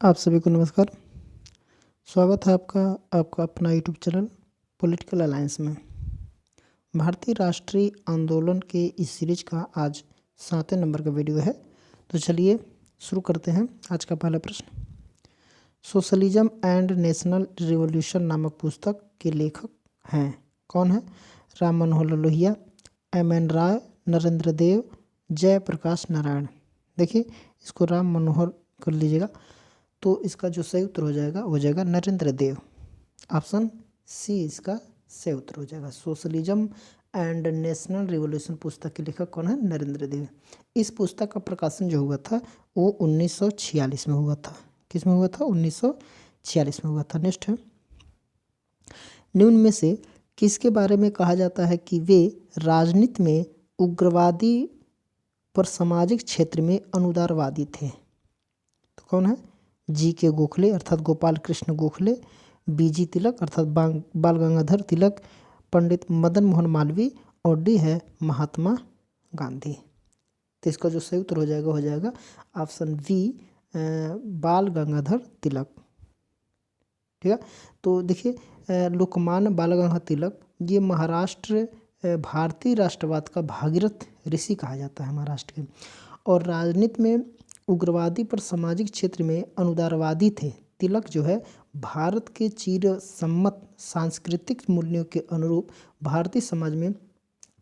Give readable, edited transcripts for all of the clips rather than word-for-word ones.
आप सभी को नमस्कार। स्वागत है आपका आपका अपना यूट्यूब चैनल पॉलिटिकल अलायंस में। भारतीय राष्ट्रीय आंदोलन के इस सीरीज का आज 7वें नंबर का वीडियो है। तो चलिए शुरू करते हैं। आज का पहला प्रश्न, सोशलिज्म एंड नेशनल रिवॉल्यूशन नामक पुस्तक के लेखक हैं कौन है? राम मनोहर लोहिया, एम.एन. राय, नरेंद्र देव, जयप्रकाश नारायण। देखिए इसको राम मनोहर कर लीजिएगा तो इसका जो सही उत्तर हो जाएगा नरेंद्र देव। ऑप्शन सी इसका सही उत्तर हो जाएगा। सोशलिज्म एंड नेशनल रिवॉल्यूशन पुस्तक के लेखक कौन है? नरेंद्र देव। इस पुस्तक का प्रकाशन जो हुआ था वो 1946 में हुआ था। किस में हुआ था? 1946 में हुआ था। नेक्स्ट है, निम्न में से किसके बारे में कहा जाता है कि वे राजनीति में उग्रवादी पर सामाजिक क्षेत्र में अनुदारवादी थे? तो कौन है? जी.के. गोखले अर्थात गोपाल कृष्ण गोखले, बी.जी. तिलक अर्थात बाल गंगाधर तिलक, पंडित मदन मोहन मालवीय और डी है महात्मा गांधी। तो इसका जो सही उत्तर हो जाएगा ऑप्शन बी बाल गंगाधर तिलक। ठीक है, तो देखिए लोकमान्य बाल गंगाधर तिलक ये महाराष्ट्र भारतीय राष्ट्रवाद का भागीरथ ऋषि कहा जाता है महाराष्ट्र के, और राजनीति में उग्रवादी पर सामाजिक क्षेत्र में अनुदारवादी थे। तिलक जो है भारत के चिर सम्मत सांस्कृतिक मूल्यों के अनुरूप भारतीय समाज में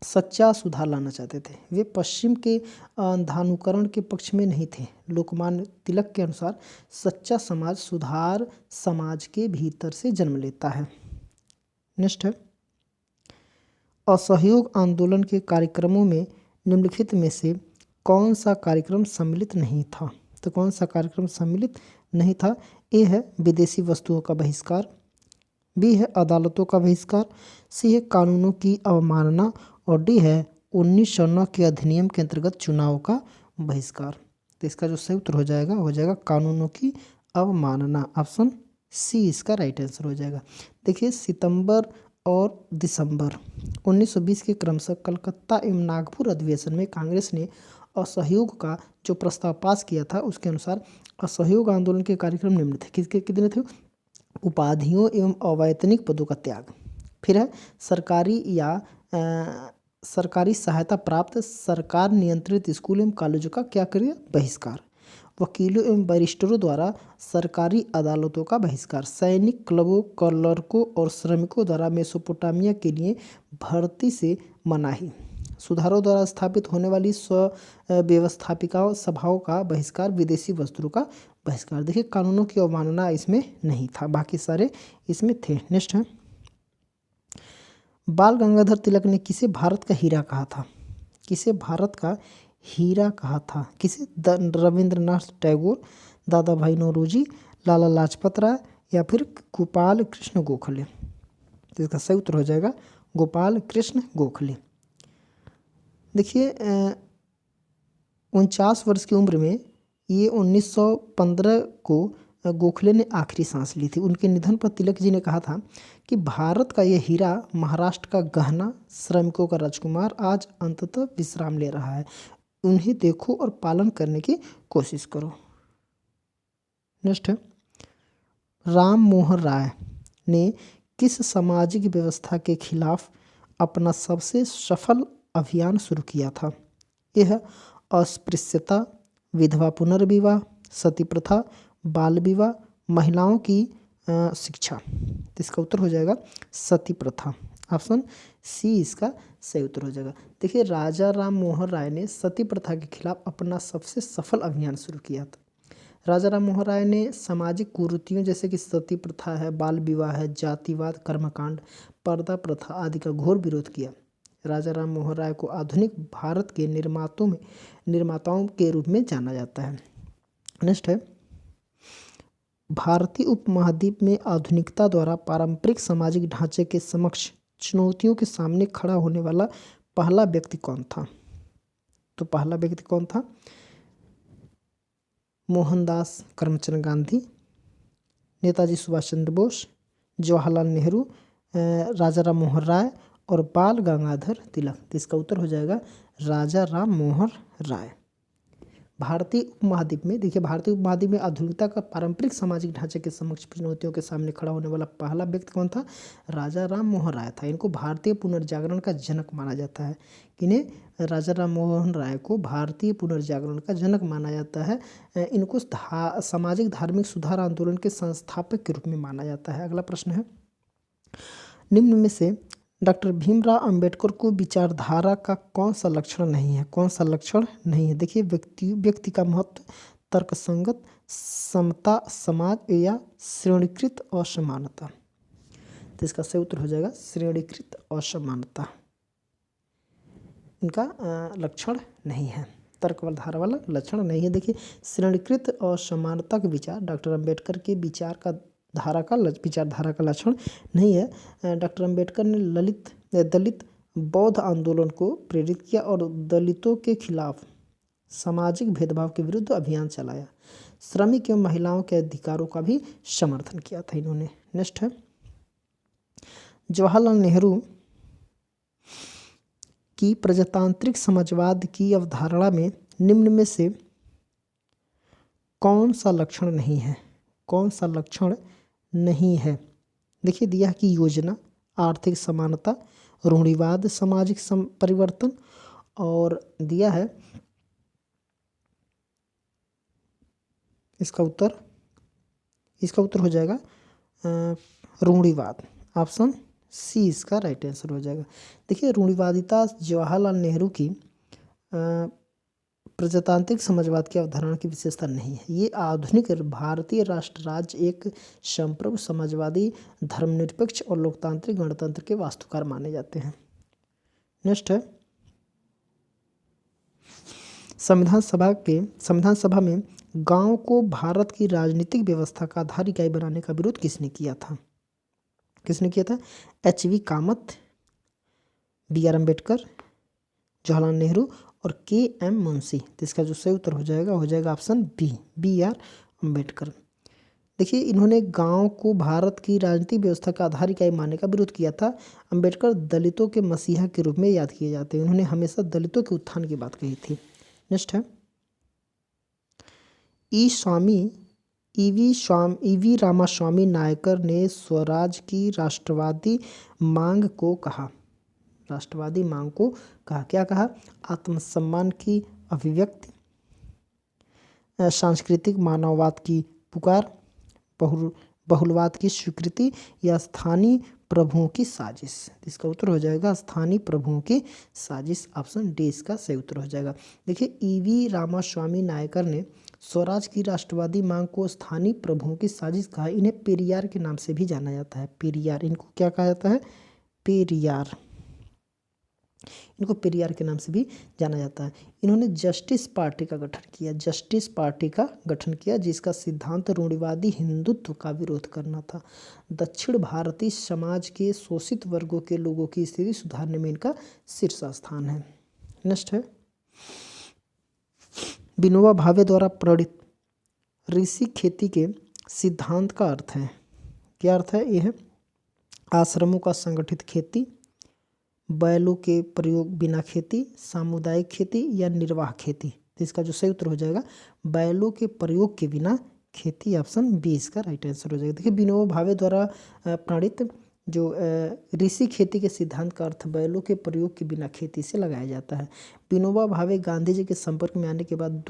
सच्चा सुधार लाना चाहते थे। वे पश्चिम के अंधानुकरण के पक्ष में नहीं थे। लोकमान्य तिलक के अनुसार सच्चा समाज सुधार समाज के भीतर से जन्म लेता है। नेक्स्ट है, असहयोग आंदोलन के कार्यक्रमों में निम्नलिखित में से कौन सा कार्यक्रम सम्मिलित नहीं था? तो कौन सा कार्यक्रम सम्मिलित नहीं था? ए है विदेशी वस्तुओं का बहिष्कार, बी है अदालतों का बहिष्कार, सी है कानूनों की अवमानना और डी है 1909 के अधिनियम के अंतर्गत चुनाव का बहिष्कार। तो इसका जो सही उत्तर हो जाएगा कानूनों की अवमानना। ऑप्शन सी इसका राइट आंसर हो जाएगा। देखिए सितंबर और दिसंबर 1920 के क्रमशः कलकत्ता एवं नागपुर अधिवेशन में कांग्रेस ने असहयोग का जो प्रस्ताव पास किया था उसके अनुसार असहयोग आंदोलन के कार्यक्रम निम्न थे। कितने थे? उपाधियों एवं अवैतनिक पदों का त्याग, फिर है सरकारी सहायता प्राप्त सरकार नियंत्रित स्कूल एवं कॉलेजों का क्या करिए? बहिष्कार, वकीलों एवं बैरिस्टरों द्वारा सरकारी अदालतों का बहिष्कार, सैनिक क्लबों, क्लर्कों और श्रमिकों द्वारा मेसोपोटामिया के लिए भर्ती से मनाही, सुधारों द्वारा स्थापित होने वाली स्व व्यवस्थापिका सभाओं का बहिष्कार, विदेशी वस्त्रों का बहिष्कार। देखिए कानूनों की अवमानना इसमें नहीं था, बाकी सारे इसमें थे। नेक्स्ट है, बाल गंगाधर तिलक ने किसे भारत का हीरा कहा था? किसे भारत का हीरा कहा था? किसे? रविंद्रनाथ टैगोर, दादा भाई नौरोजी, लाला लाजपत राय या फिर गोपाल कृष्ण गोखले। तो इसका सही उत्तर हो जाएगा गोपाल कृष्ण गोखले। देखिए 49 वर्ष की उम्र में ये 1915 को गोखले ने आखिरी सांस ली थी। उनके निधन पर तिलक जी ने कहा था कि भारत का यह हीरा, महाराष्ट्र का गहना, श्रमिकों का राजकुमार आज अंततः विश्राम ले रहा है। उन्हें देखो और पालन करने की कोशिश करो। नेक्स्ट है, राम मोहन राय ने किस सामाजिक व्यवस्था के खिलाफ अपना सबसे सफल अभियान शुरू किया था? यह है अस्पृश्यता, विधवा पुनर्विवाह, सती प्रथा, बाल विवाह, महिलाओं की शिक्षा। तो इसका उत्तर हो जाएगा सती प्रथा। ऑप्शन सी इसका सही उत्तर हो जाएगा। देखिए राजा राम मोहन राय ने सती प्रथा के खिलाफ अपना सबसे सफल अभियान शुरू किया था। राजा राम मोहन राय ने सामाजिक कुरीतियों जैसे कि सती प्रथा है, बाल विवाह है, जातिवाद, कर्मकांड, पर्दा प्रथा आदि का घोर विरोध किया। राजा राम मोहन राय को आधुनिक भारत के निर्माताओं के रूप में जाना जाता है। नेक्स्ट है, भारतीय उपमहाद्वीप में आधुनिकता द्वारा पारंपरिक सामाजिक ढांचे के समक्ष चुनौतियों के सामने खड़ा होने वाला पहला व्यक्ति कौन था? तो पहला व्यक्ति कौन था? मोहनदास करमचंद गांधी, नेताजी सुभाष चंद्र बोस, जवाहरलाल नेहरू, राजा राम मोहन राय और बाल गंगाधर तिलक। तो इसका उत्तर हो जाएगा राजा राम मोहन राय। भारतीय उपमहाद्वीप में, देखिए भारतीय उपमहाद्वीप में आधुनिकता का पारंपरिक सामाजिक ढांचे के समक्ष चुनौतियों के सामने खड़ा होने वाला पहला व्यक्ति कौन था? राजा राम मोहन राय था। इनको भारतीय पुनर्जागरण का जनक माना जाता है। किन्हें? राजा राम मोहन राय को भारतीय पुनर्जागरण का जनक माना जाता है। इनको सामाजिक धार्मिक सुधार आंदोलन के संस्थापक के रूप में माना जाता है। अगला प्रश्न है, निम्न में से डॉक्टर भीमराव अंबेडकर को विचारधारा का कौन सा लक्षण नहीं है? कौन सा लक्षण नहीं है? देखिए, व्यक्ति का महत्व, तर्कसंगत, समता, समाज या श्रेणीकृत असमानता। तो इसका सही उत्तर हो जाएगा श्रेणीकृत असमानता। इनका लक्षण नहीं है, तर्कधारा वाला लक्षण नहीं है। देखिए, श्रेणीकृत असमानता का विचार डॉक्टर अंबेडकर के विचारधारा का लक्षण नहीं है। डॉक्टर अंबेडकर ने दलित बौद्ध आंदोलन को प्रेरित किया और दलितों के खिलाफ सामाजिक भेदभाव के विरुद्ध अभियान चलाया। श्रमिक एवं महिलाओं के अधिकारों का भी समर्थन किया था इन्होंने। नेक्स्ट है, जवाहरलाल नेहरू की प्रजातांत्रिक समाजवाद की अवधारणा में निम्न में से कौन सा लक्षण नहीं है? कौन सा लक्षण नहीं है? देखिए, दिया है कि योजना, आर्थिक समानता, रूढ़िवाद, सामाजिक परिवर्तन, और दिया है इसका उत्तर हो जाएगा रूढ़िवाद। ऑप्शन सी इसका राइट आंसर हो जाएगा। देखिए, रूढ़िवादिता जवाहरलाल नेहरू की प्रजातांत्रिक समाजवाद की अवधारणा की विशेषता नहीं है। ये आधुनिक भारतीय राष्ट्र राज्य एक संप्रभु समाजवादी, धर्मनिरपेक्ष और लोकतांत्रिक गणतंत्र के वास्तुकार माने जाते हैं। नेक्स्ट है, संविधान सभा में गांव को भारत की राजनीतिक व्यवस्था का आधार इकाई बनाने का विरोध किसने किया था? एच.वी. कामत, बी.आर. अम्बेडकर, जवाहरलाल नेहरू और के.एम. मुंशी। तो इसका जो सही उत्तर हो जाएगा ऑप्शन बी.आर. अम्बेडकर। देखिए, इन्होंने गांव को भारत की राजनीतिक व्यवस्था का आधार इकाई मानने का विरोध किया था। अम्बेडकर दलितों के मसीहा के रूप में याद किए जाते हैं। उन्होंने हमेशा दलितों के उत्थान की बात कही थी। नेक्स्ट है, ई.वी. रामास्वामी नायकर ने स्वराज की राष्ट्रवादी मांग को कहा। क्या कहा? आत्मसम्मान की अभिव्यक्ति, सांस्कृतिक मानववाद की पुकार, बहुलवाद की स्वीकृति या स्थानीय प्रभुओं की साजिश। इसका उत्तर हो जाएगा स्थानीय प्रभुओं की साजिश। ऑप्शन डी इसका सही उत्तर हो जाएगा। देखिए, ई.वी. रामास्वामी नायकर ने स्वराज की राष्ट्रवादी मांग को स्थानीय प्रभुओं की साजिश कहा। इन्हें पेरियार के नाम से भी जाना जाता है। पेरियार, इनको क्या कहा जाता है? पेरियार। इनको पेरियार के नाम से भी जाना जाता है। इन्होंने जस्टिस पार्टी का गठन किया जिसका सिद्धांत रूढ़िवादी हिंदुत्व का विरोध करना था। दक्षिण भारतीय समाज के शोषित वर्गों के लोगों की स्थिति सुधारने में इनका शीर्ष स्थान है। नेक्स्ट है, विनोबा भावे द्वारा प्रणीत ऋषि खेती के सिद्धांत का अर्थ है। क्या अर्थ है? यह है आश्रमों का संगठित खेती, बैलों के प्रयोग बिना खेती, सामुदायिक खेती या निर्वाह खेती। तो इसका जो सही उत्तर हो जाएगा बैलों के प्रयोग के बिना खेती। ऑप्शन बी इसका राइट आंसर हो जाएगा। देखिए, विनोबा भावे द्वारा प्रणीत जो ऋषि खेती के सिद्धांत का अर्थ बैलों के प्रयोग के बिना खेती से लगाया जाता है। विनोबा भावे गांधी जी के संपर्क में आने के बाद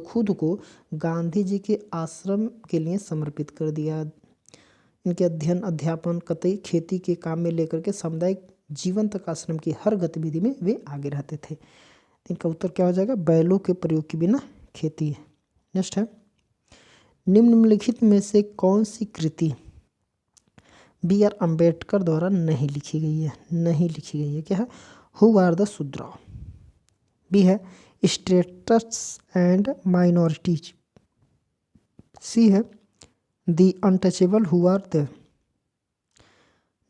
खुद को गांधी जी के आश्रम के लिए समर्पित कर दिया। इनके अध्ययन, अध्यापन, कतई खेती के काम में लेकर के सामुदायिक जीवन तक आश्रम की हर गतिविधि में वे आगे रहते थे। इनका उत्तर क्या हो जाएगा? बैलों के प्रयोग के बिना खेती। नेक्स्ट है, निम्नलिखित में से कौन सी कृति बी.आर. अम्बेडकर द्वारा नहीं लिखी गई है? क्या है? Who are the Shudra. B है स्टेटस एंड माइनॉरिटीज। सी है the untouchable who are the.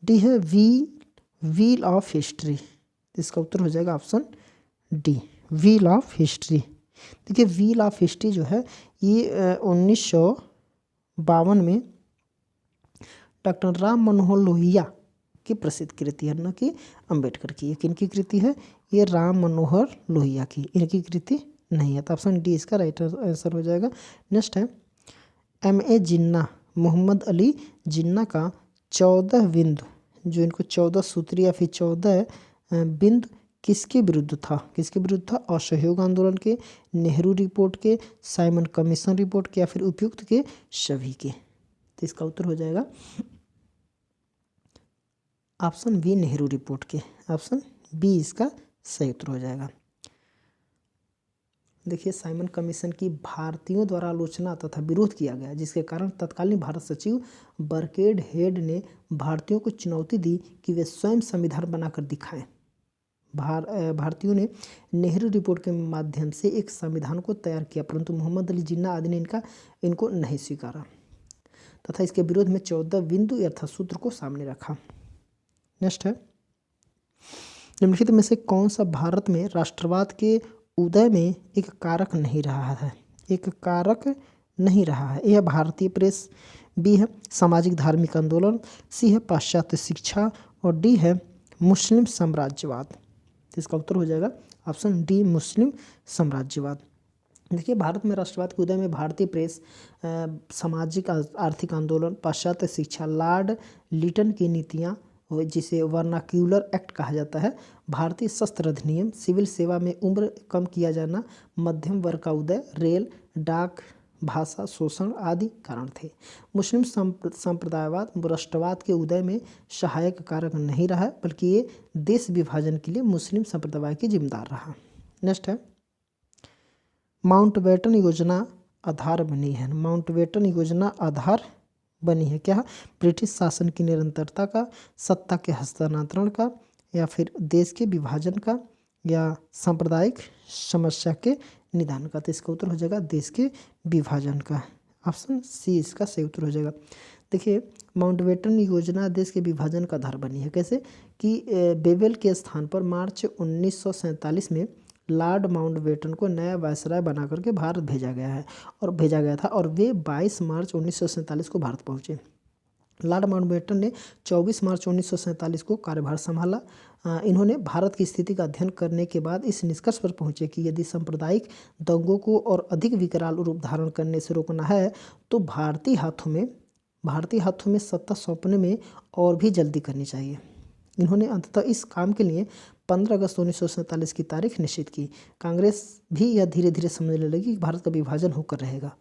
D है व्हील ऑफ हिस्ट्री। इसका उत्तर हो जाएगा option D, wheel of history. देखिए, व्हील ऑफ हिस्ट्री जो है ये 1952 में डॉक्टर राम मनोहर लोहिया की प्रसिद्ध कृति है, न कि अम्बेडकर की। किन की कृति है? ये राम मनोहर लोहिया की। इनकी कृति नहीं है। तो ऑप्शन डी इसका राइट आंसर हो जाएगा। नेक्स्ट है MA जिन्ना, मोहम्मद अली जिन्ना का 14 बिंदु, जो इनको 14 सूत्री या फिर 14 बिंदु किसके विरुद्ध था? किसके विरुद्ध था? असहयोग आंदोलन के, नेहरू रिपोर्ट के, साइमन कमीशन रिपोर्ट के, या फिर उपयुक्त के सभी के। तो इसका उत्तर हो जाएगा ऑप्शन बी नेहरू रिपोर्ट के। ऑप्शन बी इसका सही उत्तर हो जाएगा। देखिए साइमन कमीशन की भारतीयों द्वारा आलोचना तथा विरोध किया गया, जिसके कारण तत्कालीन भारत सचिव बर्केड हेड ने भारतीयों को चुनौती दी कि वे स्वयं संविधान बनाकर दिखाएं। भारतीयों ने नेहरू रिपोर्ट के माध्यम से एक संविधान को तैयार किया, परंतु मोहम्मद अली जिन्ना आदि ने इनको नहीं स्वीकारा तथा इसके विरोध में 14 बिंदु अर्थात सूत्र को सामने रखा। नेक्स्ट है निम्नलिखित में से कौन सा भारत में राष्ट्रवाद के उदय में एक कारक नहीं रहा है? एक कारक नहीं रहा है। यह भारतीय प्रेस, बी है सामाजिक धार्मिक आंदोलन, सी है पाश्चात्य शिक्षा, और डी है मुस्लिम साम्राज्यवाद। इसका उत्तर हो जाएगा ऑप्शन डी मुस्लिम साम्राज्यवाद। देखिए भारत में राष्ट्रवाद के उदय में भारतीय प्रेस, सामाजिक आर्थिक आंदोलन, पाश्चात्य शिक्षा, लॉर्ड लिटन की नीतियाँ जिसे वर्नाक्यूलर एक्ट कहा जाता है, भारतीय शस्त्र अधिनियम, सिविल सेवा में उम्र कम किया जाना, मध्यम वर्ग का उदय, रेल, डाक, भाषा शोषण आदि कारण थे। मुस्लिम संप्रदायवाद राष्ट्रवाद के उदय में सहायक कारक नहीं रहा, बल्कि ये देश विभाजन के लिए मुस्लिम संप्रदाय के जिम्मेदार रहा। नेक्स्ट है माउंटबेटन योजना आधार बनी है। माउंटबेटन योजना आधार बनी है क्या? ब्रिटिश शासन की निरंतरता का, सत्ता के हस्तांतरण का, या फिर देश के विभाजन का, या सांप्रदायिक समस्या के निदान का। तो इसका उत्तर हो जाएगा देश के विभाजन का। ऑप्शन सी इसका सही उत्तर हो जाएगा। देखिए माउंटबेटन योजना देश के विभाजन का आधार बनी है। कैसे कि बेवेल के स्थान पर मार्च 1947 में लॉर्ड माउंटबेटन को नया वायसराय बना करके भारत भेजा गया था और वे 22 मार्च 1947 को भारत पहुंचे। लॉर्ड माउंटबेटन ने 24 मार्च 1947 को कार्यभार संभाला। इन्होंने भारत की स्थिति का अध्ययन करने के बाद इस निष्कर्ष पर पहुंचे कि यदि सांप्रदायिक दंगों को और अधिक विकराल रूप धारण करने से रोकना है तो भारतीय हाथों में सत्ता सौंपने में और भी जल्दी करनी चाहिए। इन्होंने अंततः इस काम के लिए 15 अगस्त 1947 की तारीख निश्चित की। कांग्रेस भी यह धीरे धीरे समझने लगी कि भारत का विभाजन होकर रहेगा।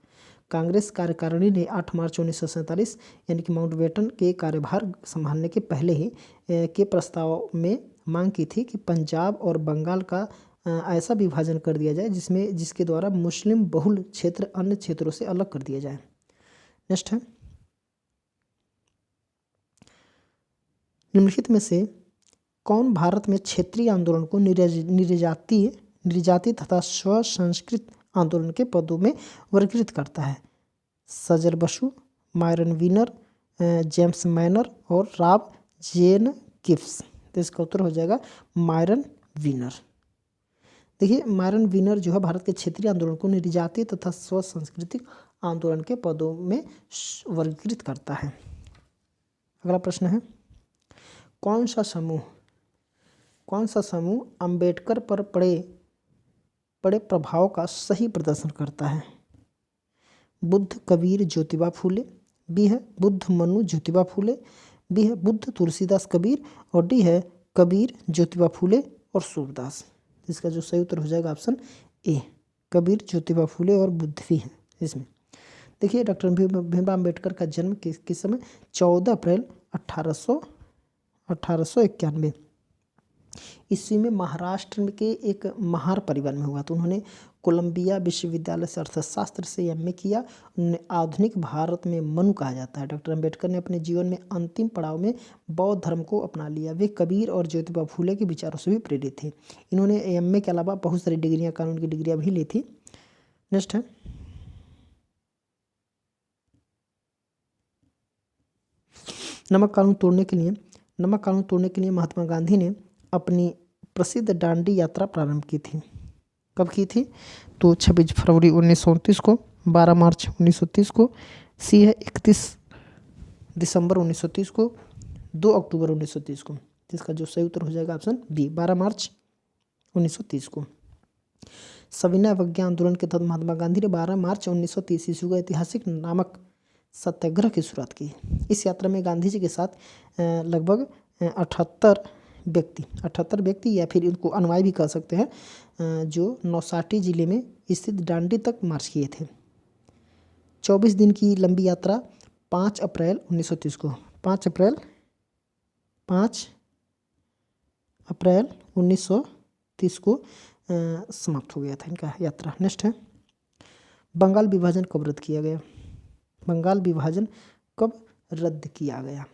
कांग्रेस कार्यकारिणी ने 8 मार्च 1947 यानी कि माउंटबेटन के कार्यभार संभालने के पहले ही के प्रस्ताव में मांग की थी कि पंजाब और बंगाल का ऐसा विभाजन कर दिया जाए जिसके द्वारा मुस्लिम बहुल क्षेत्र अन्य क्षेत्रों से अलग कर दिया जाए। नेक्स्ट है निम्नलिखित में से कौन भारत में क्षेत्रीय आंदोलन को निर्जातीय तथा स्व संस्कृत आंदोलन के पदों में वर्गीकृत करता है? Sajal Basu, Myron Weiner, James Manor और रॉब जेन किफ्स। तो इसका उत्तर हो जाएगा मायरन वीनर। देखिए मायरन वीनर जो है भारत के क्षेत्रीय आंदोलन को निर्जातीय तथा स्व सांस्कृतिक आंदोलन के पदों में वर्गीकृत करता है। अगला प्रश्न है कौन सा समूह अंबेडकर पर पड़े प्रभाव का सही प्रदर्शन करता है? बुद्ध कबीर ज्योतिबा फूले, बी है बुद्ध मनु ज्योतिबा फूले, बी है बुद्ध तुलसीदास कबीर, और डी है कबीर ज्योतिबा फूले और सूरदास। इसका जो सही उत्तर हो जाएगा ऑप्शन ए, कबीर ज्योतिबा फूले और बुद्ध भी हैं इसमें। देखिए डॉक्टर भीमराव अम्बेडकर का जन्म किस समय? 14 अप्रैल 1891 ईस्वी में महाराष्ट्र के एक महार परिवार में हुआ। तो उन्होंने कोलंबिया विश्वविद्यालय से अर्थशास्त्र से एमए किया। उन्होंने आधुनिक भारत में मनु कहा जाता है। डॉक्टर अम्बेडकर ने अपने जीवन में अंतिम पड़ाव में बौद्ध धर्म को अपना लिया। वे कबीर और ज्योतिबा फूले के विचारों से भी प्रेरित थे। इन्होंने एमए के अलावा बहुत सारी डिग्रियाँ, कानून की डिग्रियाँ भी ली थी। नेक्स्ट है नमक कानून तोड़ने के लिए महात्मा गांधी ने अपनी प्रसिद्ध दांडी यात्रा प्रारंभ की थी। कब की थी? तो 26 फरवरी 1929 को, 12 मार्च 1930 को, सी है 31 दिसंबर 1930 को, 2 अक्टूबर 1930 को। जिसका जो सही उत्तर हो जाएगा ऑप्शन बी, 12 मार्च 1930 को। सविनय अवज्ञा आंदोलन के तहत महात्मा गांधी ने 12 मार्च 1930 ईस्वी को ऐतिहासिक नामक सत्याग्रह की शुरुआत की। इस यात्रा में गांधी जी के साथ लगभग 78 व्यक्ति या फिर इनको अनुयायी भी कह सकते हैं, जो नौसाटी जिले में स्थित डांडी तक मार्च किए थे। 24 दिन की लंबी यात्रा 5 अप्रैल 1930 को 5 अप्रैल 1930 को समाप्त हो गया था इनका यात्रा। नेक्स्ट है बंगाल विभाजन कब रद्द किया गया। बंगाल विभाजन कब रद्द किया गया?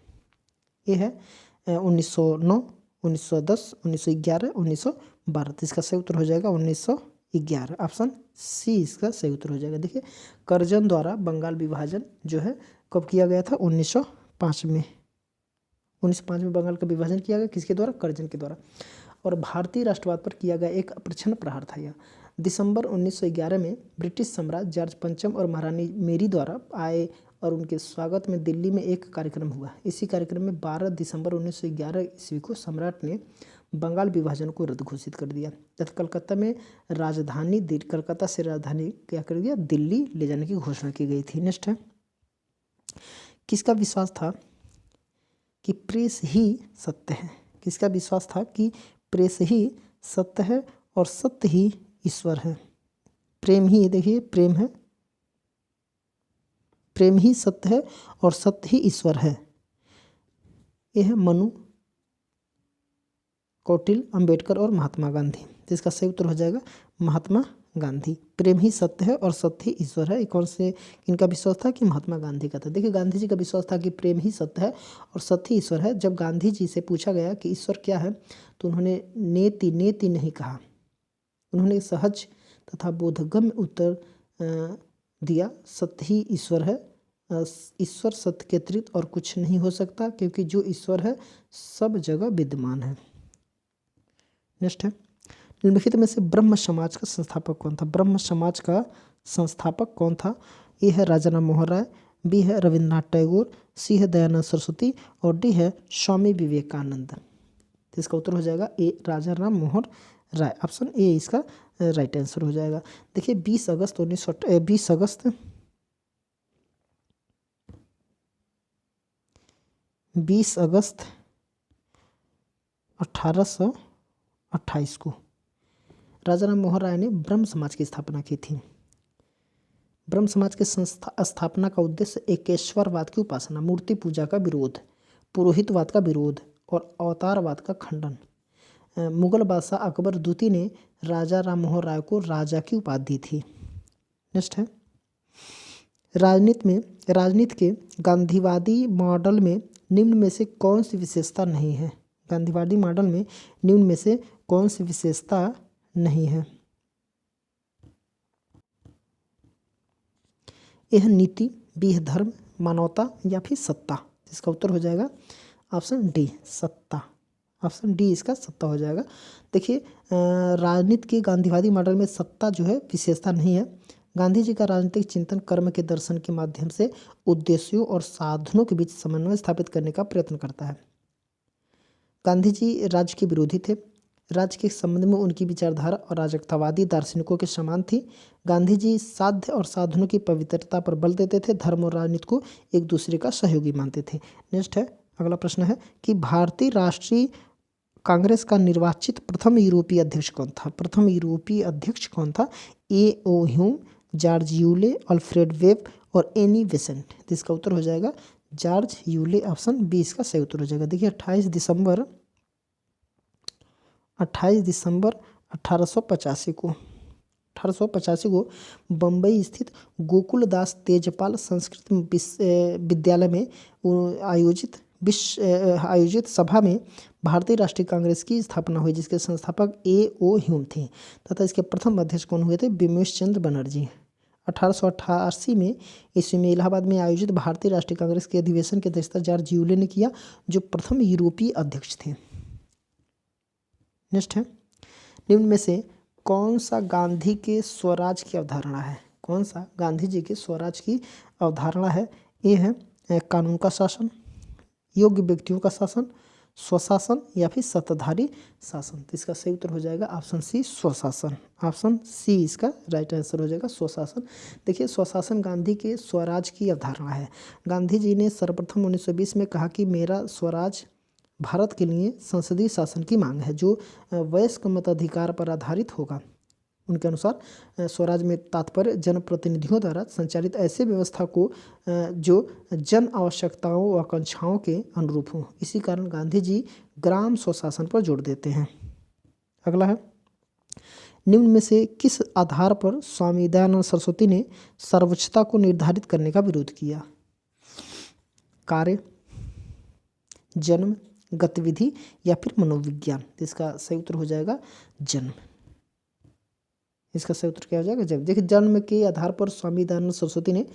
ये है 1909, 1910, 1911, 1912। इसका सही उत्तर हो जाएगा 1911। ऑप्शन सी इसका सही उत्तर हो जाएगा। देखिए कर्जन द्वारा बंगाल विभाजन जो है कब किया गया था? 1905 में। 1905 में बंगाल का विभाजन किया गया, किसके द्वारा? कर्जन के द्वारा। और भारतीय राष्ट्रवाद पर किया गया एक अप्रच्छन्न प्रहार था यह। दिसंबर 1911 में ब्रिटिश सम्राट जॉर्ज पंचम और महारानी मेरी द्वारा आए और उनके स्वागत में दिल्ली में एक कार्यक्रम हुआ। इसी कार्यक्रम में 12 दिसंबर 1911 ईस्वी को सम्राट ने बंगाल विभाजन को रद्द घोषित कर दिया तथा कलकत्ता से राजधानी क्या कर दिया? दिल्ली ले जाने की घोषणा की गई थी। नेक्स्ट है किसका विश्वास था कि प्रेस ही सत्य है? किसका विश्वास था कि प्रेस ही सत्य है और सत्य ही ईश्वर है? प्रेम ही, देखिए प्रेम है, प्रेम ही सत्य है और सत्य ही ईश्वर है। यह है मनु, कौटिल्य, अंबेडकर और महात्मा गांधी। तो इसका सही उत्तर हो जाएगा महात्मा गांधी। प्रेम ही सत्य है और सत्य ही ईश्वर है। कौन से इनका विश्वास था? कि महात्मा गांधी का था। देखिए गांधी जी का विश्वास था कि प्रेम ही सत्य है और सत्य ही ईश्वर है। जब गांधी जी से पूछा गया कि ईश्वर क्या है तो उन्होंने नेति नहीं कहा। उन्होंने सहज तथा बोधगम्य उत्तर दिया, सत्य ही ईश्वर है। ईश्वर सत्य के अतिरिक्त और कुछ नहीं हो सकता, क्योंकि जो ईश्वर है सब जगह विद्यमान है। नेक्स्ट है निम्नलिखित में से ब्रह्म समाज का संस्थापक कौन था? ब्रह्म समाज का संस्थापक कौन था? ए है राजा राम मोहन राय, बी है रविन्द्रनाथ टैगोर, सी है दयानंद सरस्वती और डी है स्वामी विवेकानंद। तो इसका उत्तर हो जाएगा ए राजा राम मोहन राय। ऑप्शन ए इसका राइट आंसर हो जाएगा। देखिए 20 अगस्त 1828 को राजा राम मोहन राय ने ब्रह्म समाज की स्थापना की थी। ब्रह्म समाज के स्थापना का उद्देश्य एकेश्वरवाद की उपासना, मूर्ति पूजा का विरोध, पुरोहितवाद का विरोध और अवतारवाद का खंडन। मुगल बादशाह अकबर द्वितीय ने राजा राम मोहन राय को राजा की उपाधि दी थी। नेक्स्ट है राजनीति के गांधीवादी मॉडल में निम्न में से कौन सी विशेषता नहीं है? गांधीवादी मॉडल में निम्न में से कौन सी विशेषता नहीं है? यह नीति, बी है धर्म, मानवता या फिर सत्ता। इसका उत्तर हो जाएगा ऑप्शन डी सत्ता। ऑप्शन डी इसका सत्ता हो जाएगा। देखिए राजनीति के गांधीवादी मॉडल में सत्ता जो है विशेषता नहीं है। गांधी जी का राजनीतिक चिंतन कर्म के दर्शन के माध्यम से उद्देश्यों और साधनों के बीच समन्वय स्थापित करने का प्रयत्न करता है। गांधी जी राज्य के विरोधी थे। राज्य के संबंध में उनकी विचारधारा और राजकतावादी दार्शनिकों के समान थी। गांधी जी साध्य और साधनों की पवित्रता पर बल देते थे। धर्म और राजनीति को एक दूसरे का सहयोगी मानते थे। नेक्स्ट है अगला प्रश्न है कि भारतीय राष्ट्रीय कांग्रेस का निर्वाचित प्रथम यूरोपीय अध्यक्ष कौन था? प्रथम यूरोपीय अध्यक्ष कौन था? A O Hume, George Yule, Alfred Webb और एनी बेसेंट। तो इसका उत्तर हो जाएगा जॉर्ज यूले। ऑप्शन बी इसका सही उत्तर हो जाएगा। देखिए 28 दिसंबर 1885 को बम्बई स्थित गोकुलदास तेजपाल संस्कृत विद्यालय में आयोजित सभा में भारतीय राष्ट्रीय कांग्रेस की स्थापना हुई, जिसके संस्थापक ए ओ ह्यूम थे तथा इसके प्रथम अध्यक्ष कौन हुए थे? बिमोश चंद्र बनर्जी। 1888 में ईस्वी में इलाहाबाद में आयोजित भारतीय राष्ट्रीय कांग्रेस के अधिवेशन की अध्यक्षता जॉर्ज यूले ने किया, जो प्रथम यूरोपीय अध्यक्ष थे। नेक्स्ट है निम्न में से कौन सा गांधी के स्वराज की अवधारणा है? कौन सा गांधी जी के स्वराज की अवधारणा है? ये है कानून का शासन, योग्य व्यक्तियों का शासन, स्वशासन या फिर सत्ताधारी शासन। तो इसका सही उत्तर हो जाएगा ऑप्शन सी, स्वशासन। ऑप्शन सी इसका राइट आंसर हो जाएगा, स्वशासन। देखिए, स्वशासन गांधी के स्वराज की अवधारणा है। गांधी जी ने सर्वप्रथम 1920 में कहा कि मेरा स्वराज भारत के लिए संसदीय शासन की मांग है जो वयस्क मताधिकार पर आधारित होगा। उनके अनुसार स्वराज में तात्पर्य जनप्रतिनिधियों द्वारा संचालित ऐसे व्यवस्था को जो जन आवश्यकताओं व आकांक्षाओं के अनुरूप हो। इसी कारण गांधी जी ग्राम स्वशासन पर जोर देते हैं। अगला है, निम्न में से किस आधार पर स्वामी दयानंद सरस्वती ने सर्वोच्चता को निर्धारित करने का विरोध किया? कार्य, जन्म, गतिविधि या फिर मनोविज्ञान। तो इसका सही उत्तर हो जाएगा जन्म। इसका सही उत्तर क्या हो जाएगा? जब देखिए, जन्म के आधार पर स्वामी दयानंद सरस्वती ने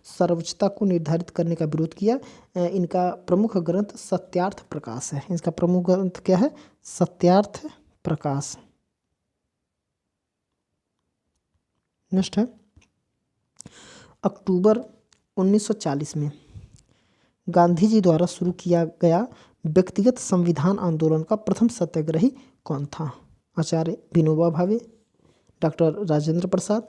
सर्वोच्चता को निर्धारित करने का विरोध किया। इनका प्रमुख ग्रंथ सत्यार्थ प्रकाश है। इसका प्रमुख ग्रंथ क्या है? सत्यार्थ प्रकाश। नेक्स्ट है, अक्टूबर 1940 में गांधी जी द्वारा शुरू किया गया व्यक्तिगत संविधान आंदोलन का प्रथम सत्याग्रही कौन था? आचार्य Vinoba Bhave, doctor Rajendra Prasad,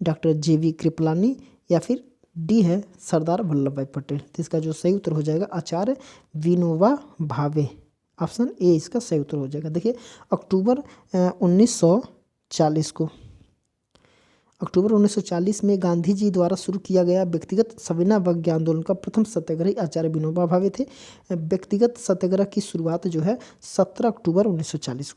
doctor JV Kripalani या फिर डी है सरदार वल्लभ भाई पटेल। तो इसका जो सही उत्तर हो जाएगा आचार्य विनोबा भावे। ऑप्शन ए इसका सही उत्तर हो जाएगा। देखिए, अक्टूबर 1940 में गांधी जी द्वारा शुरू किया गया व्यक्तिगत सविनय अवज्ञा आंदोलन का प्रथम सत्याग्रही आचार्य विनोबा भावे थे। व्यक्तिगत सत्याग्रह की शुरुआत जो है 17 अक्टूबर 1940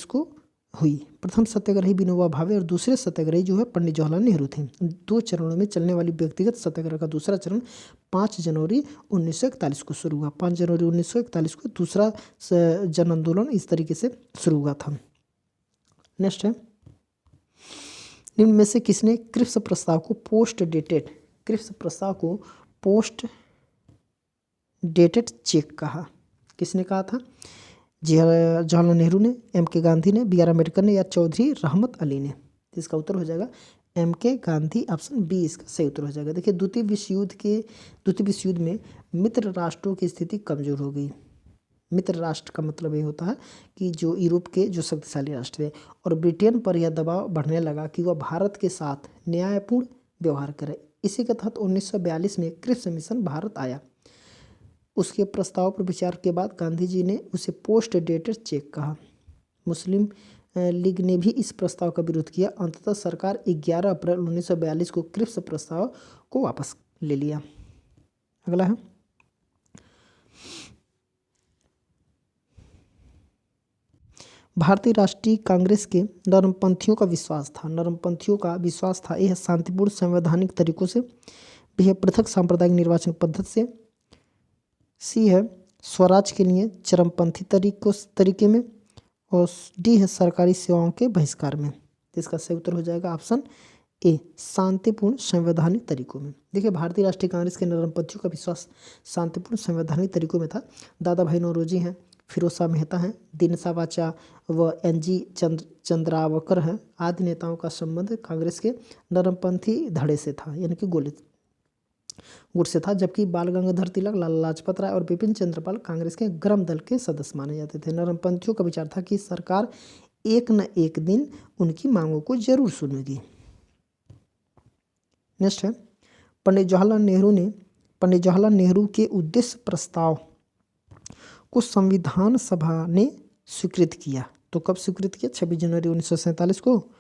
को हुई। प्रथम सत्याग्रही विनोबा भावे और दूसरे सत्याग्रही जो है पंडित जवाहरलाल नेहरू थे। 2 चरणों में चलने वाली व्यक्तिगत सत्याग्रह का दूसरा चरण 5 जनवरी 1941 को शुरू हुआ। 5 जनवरी 1941 को दूसरा जन आंदोलन इस तरीके से शुरू हुआ था। नेक्स्ट है, निम्न में से किसने क्रिप्स प्रस्ताव को पोस्ट डेटेड चेक कहा? किसने कहा था? जवाहरलाल नेहरू ने, MK गांधी ने, BR अम्बेडकर ने या चौधरी रहमत अली ने। इसका उत्तर हो जाएगा MK गांधी। ऑप्शन बी इसका सही उत्तर हो जाएगा। देखिए, द्वितीय विश्व युद्ध में मित्र राष्ट्रों की स्थिति कमजोर हो गई। मित्र राष्ट्र का मतलब ये होता है कि जो यूरोप के जो शक्तिशाली राष्ट्र थे, और ब्रिटेन पर यह दबाव बढ़ने लगा कि वह भारत के साथ न्यायपूर्ण व्यवहार करे। इसी के तहत 1942 में क्रिप्स मिशन भारत आया। उसके प्रस्ताव पर विचार के बाद गांधी जी ने उसे पोस्ट डेटेड चेक कहा। मुस्लिम लीग ने भी इस प्रस्ताव का विरोध किया। अंततः सरकार 11 अप्रैल 1942 को क्रिप्स प्रस्ताव को वापस ले लिया। अगला है, भारतीय राष्ट्रीय कांग्रेस के नरमपंथियों का विश्वास था यह शांतिपूर्ण संवैधानिक तरीकों से भी है, पृथक सांप्रदायिक निर्वाचन पद्धति से, सी है स्वराज के लिए चरमपंथी तरीके में, और डी है सरकारी सेवाओं के बहिष्कार में। तो इसका सही उत्तर हो जाएगा ऑप्शन ए, शांतिपूर्ण संवैधानिक तरीकों में। देखिए, भारतीय राष्ट्रीय कांग्रेस के नरमपंथियों का विश्वास शांतिपूर्ण संवैधानिक तरीकों में था। दादा भाई नौरोजी हैं, फिरोज शाह मेहता हैं, दीनसा वाचा व NG चंद्रावकर हैं आदि नेताओं का संबंध कांग्रेस के नरमपंथी धड़े से था, यानी कि गुट से था। जबकि बाल गंगाधर तिलक, लाला लाजपत राय और बिपिन चंद्रपाल कांग्रेस के गर्म दल के सदस्य माने जाते थे। नरमपंथियों का विचार था कि सरकार एक न एक दिन उनकी मांगों को जरूर सुनेगी। नेक्स्ट है, पंडित जवाहरलाल नेहरू के उद्देश्य प्रस्ताव को संविधान सभा ने स्वीकृत किया। तो कब स्वीकृत किया? 26 जनवरी 1947 को,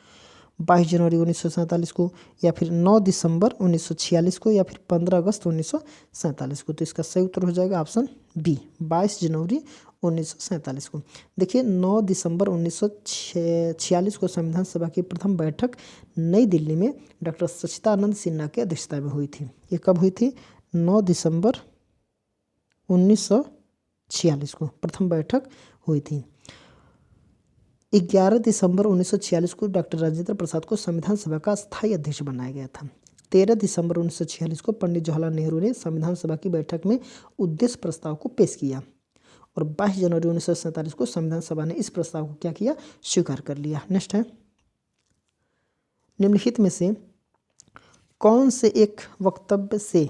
22 जनवरी 1947 को, या फिर 9 दिसंबर 1946 को, या फिर 15 अगस्त 1947 को। तो इसका सही उत्तर हो जाएगा ऑप्शन बी, 22 जनवरी 1947 को। देखिए, 9 दिसंबर 1946 को संविधान सभा की प्रथम बैठक नई दिल्ली में डॉक्टर सच्चिदानंद सिन्हा की अध्यक्षता में हुई थी। ये कब हुई थी? 9 दिसंबर 1946 को प्रथम बैठक हुई थी। 11 दिसंबर 1946 को डॉक्टर राजेंद्र प्रसाद को संविधान सभा का स्थायी अध्यक्ष बनाया गया था। 13 दिसंबर 1946 को पंडित जवाहरलाल नेहरू ने संविधान सभा की बैठक में उद्देश्य प्रस्ताव को पेश किया, और 22 जनवरी 1947 को संविधान सभा ने इस प्रस्ताव को क्या किया? स्वीकार कर लिया। नेक्स्ट है, निम्नलिखित में से कौन से एक वक्तव्य से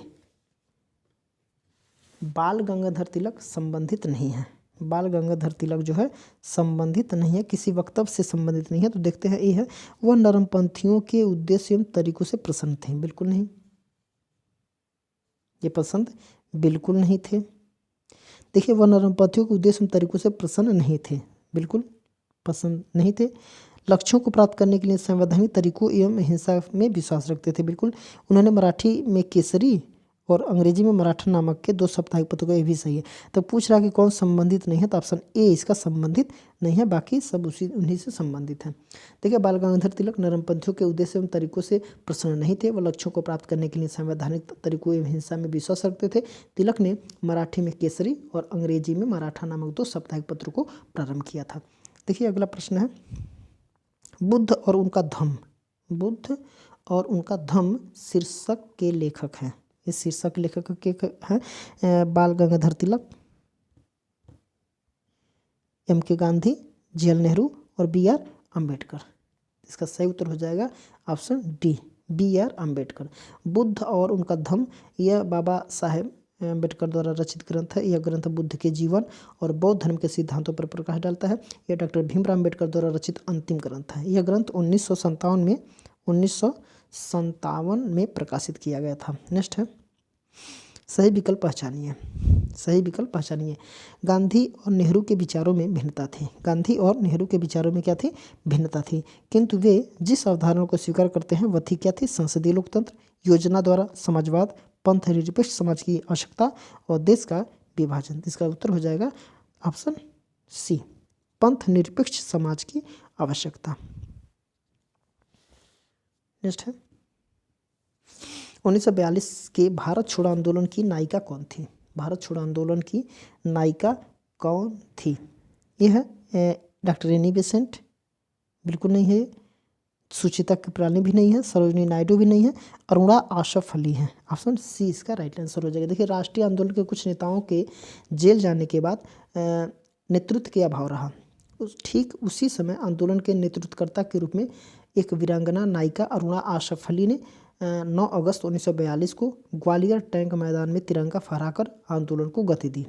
बाल गंगाधर तिलक संबंधित नहीं है। बाल गंगाधर तिलक जो है संबंधित नहीं है, किसी वक्तव्य से संबंधित नहीं है। तो देखते हैं, ये है वह नरमपंथियों के उद्देश्य एवं तरीकों से प्रसन्न थे। बिल्कुल नहीं, ये पसंद बिल्कुल नहीं थे। देखिए, वह नरमपंथियों के उद्देश्य एवं तरीकों से प्रसन्न नहीं थे, बिल्कुल पसंद नहीं थे। लक्ष्यों को प्राप्त करने के लिए संवैधानिक तरीकों एवं हिंसा में विश्वास रखते थे, बिल्कुल। उन्होंने मराठी में केसरी और अंग्रेजी में मराठा नामक के 2 साप्ताहिक पत्रों का, ये भी सही है। तो पूछ रहा कि कौन संबंधित नहीं है, तो ऑप्शन ए इसका संबंधित नहीं है, बाकी सब उन्हीं से संबंधित हैं। देखिए, बाल गंगाधर तिलक नरमपंथियों के उद्देश्य एवं तरीकों से प्रसन्न नहीं थे। वह लक्ष्यों को प्राप्त करने के लिए संवैधानिक तरीकों एवं हिंसा में विश्वास रखते थे। तिलक ने मराठी में केसरी और अंग्रेजी में मराठा नामक 2 साप्ताहिक पत्रों को प्रारंभ किया था। देखिए, अगला प्रश्न है, बुद्ध और उनका धम्म। बुद्ध और उनका धम्म शीर्षक के लेखक हैं। इस शीर्षक लेखक के हैं बाल गंगाधर तिलक, M.K. गांधी, J.L. नेहरू और B.R. अम्बेडकर। इसका सही उत्तर हो जाएगा option D, B.R. Ambedkar. Buddha और उनका धम्म, यह बाबा साहेब अम्बेडकर द्वारा रचित ग्रंथ है। यह ग्रंथ बुद्ध के जीवन और बौद्ध धर्म के सिद्धांतों पर प्रकाश डालता है। यह डॉक्टर भीमराव अम्बेडकर द्वारा रचित अंतिम ग्रंथ है। यह ग्रंथ 1957 में प्रकाशित किया गया था। नेक्स्ट है, सही विकल्प पहचानिए। सही विकल्प पहचानिए। गांधी और नेहरू के विचारों में भिन्नता थी। गांधी और नेहरू के विचारों में क्या थी? भिन्नता थी, किंतु वे जिस अवधारणा को स्वीकार करते हैं वह थी क्या थी? संसदीय लोकतंत्र, योजना द्वारा समाजवाद, पंथ निरपेक्ष समाज की आवश्यकता और देश का विभाजन। इसका उत्तर हो जाएगा ऑप्शन सी, पंथ निरपेक्ष समाज की आवश्यकता। नेक्स्ट है, 1942 के भारत छोड़ो आंदोलन की नायिका कौन थी? भारत छोड़ो आंदोलन की नायिका कौन थी? यह है डॉक्टर एनी बेसेंट, बिल्कुल नहीं है। सुचिता कृपलानी भी नहीं है। सरोजिनी नायडू भी नहीं है। अरुणा आसफ अली है। ऑप्शन सी इसका राइट आंसर हो जाएगा। देखिए, राष्ट्रीय आंदोलन के कुछ नेताओं के जेल जाने के बाद नेतृत्व के अभाव रहा। ठीक उसी समय आंदोलन के नेतृत्वकर्ता के रूप में एक वीरांगना नायिका अरुणा आसफ अली ने 9 अगस्त 1942 को ग्वालियर टैंक मैदान में तिरंगा फहराकर आंदोलन को गति दी।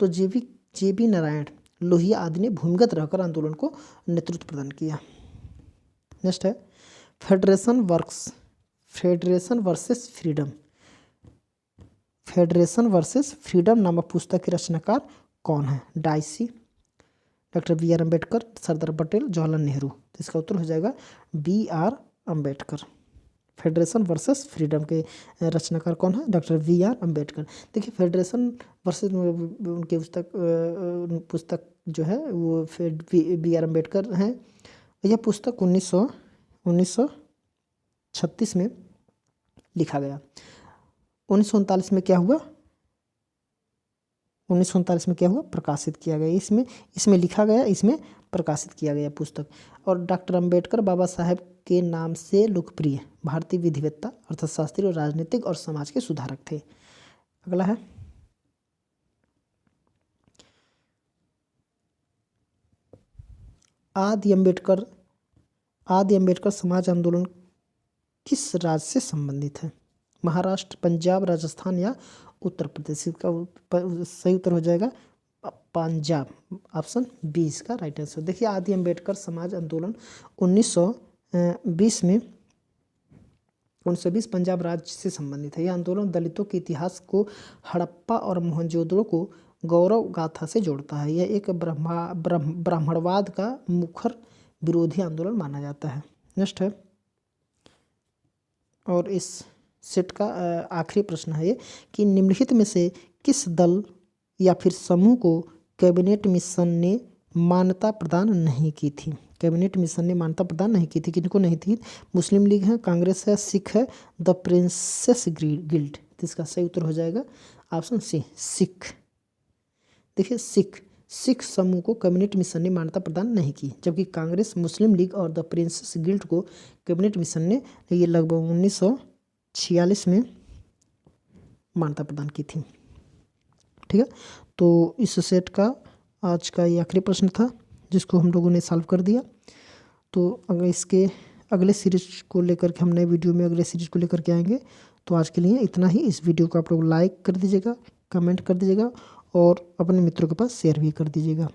तो जे.बी. नारायण, लोहिया आदि ने भूमिगत रहकर आंदोलन को नेतृत्व प्रदान किया। नेक्स्ट है, federation versus freedom. Federation versus freedom नामक पुस्तक के रचनाकार कौन है? Dicey, doctor B.R. Ambedkar, Sardar Patel, Jawaharlal Nehru. तो इसका उत्तर हो जाएगा B.R. Ambedkar. Federation versus freedom के रचनाकार कौन है? Doctor B.R. अम्बेडकर। देखिए, फेडरेशन वर्सेस उनके पुस्तक जो है वो B.R. अम्बेडकर हैं। यह पुस्तक 1936 में लिखा गया। 1939 में क्या हुआ? 1939 में क्या हुआ? प्रकाशित किया गया। इसमें लिखा गया, इसमें प्रकाशित किया गया पुस्तक। और डॉक्टर अम्बेडकर बाबा साहेब के नाम से लोकप्रिय भारतीय विधिवेत्ता, अर्थशास्त्री और राजनीतिक और समाज के सुधारक थे। अगला है, आदि अम्बेडकर समाज आंदोलन किस राज्य से संबंधित है? महाराष्ट्र, पंजाब, राजस्थान या उत्तर प्रदेश? इसका सही उत्तर हो जाएगा पंजाब। ऑप्शन बी इसका राइट आंसर। देखिए, आदि अम्बेडकर समाज आंदोलन 1920 पंजाब राज्य से संबंधित है। यह आंदोलन दलितों के इतिहास को हड़प्पा और मोहनजोदड़ो को गौरव गाथा से जोड़ता है। यह एक ब्राह्मणवाद का मुखर विरोधी आंदोलन माना जाता है। नेक्स्ट है, और इस सेट का आखिरी प्रश्न है ये कि निम्नलिखित में से किस दल या फिर समूह को कैबिनेट मिशन ने मान्यता प्रदान नहीं की थी? कैबिनेट मिशन ने मान्यता प्रदान नहीं की थी। किनको नहीं थी? मुस्लिम लीग है, कांग्रेस है, सिख है, द प्रिंसेस गिल्ड। तो इसका सही उत्तर हो जाएगा ऑप्शन सी, सिख। देखिए, सिख समूह को कैबिनेट मिशन ने मान्यता प्रदान नहीं की, जबकि कांग्रेस, मुस्लिम लीग और द प्रिंसेस गिल्ड को कैबिनेट मिशन ने ये लगभग 1946 में मान्यता प्रदान की थी। ठीक है, तो इस सेट का आज का ये आखिरी प्रश्न था जिसको हम लोगों ने सॉल्व कर दिया। तो अगर इसके अगले सीरीज को लेकर के हम नए वीडियो में अगले सीरीज को लेकर के आएंगे। तो आज के लिए इतना ही। इस वीडियो को आप लोग लाइक कर दीजिएगा, कमेंट कर दीजिएगा और अपने मित्रों के पास शेयर भी कर दीजिएगा।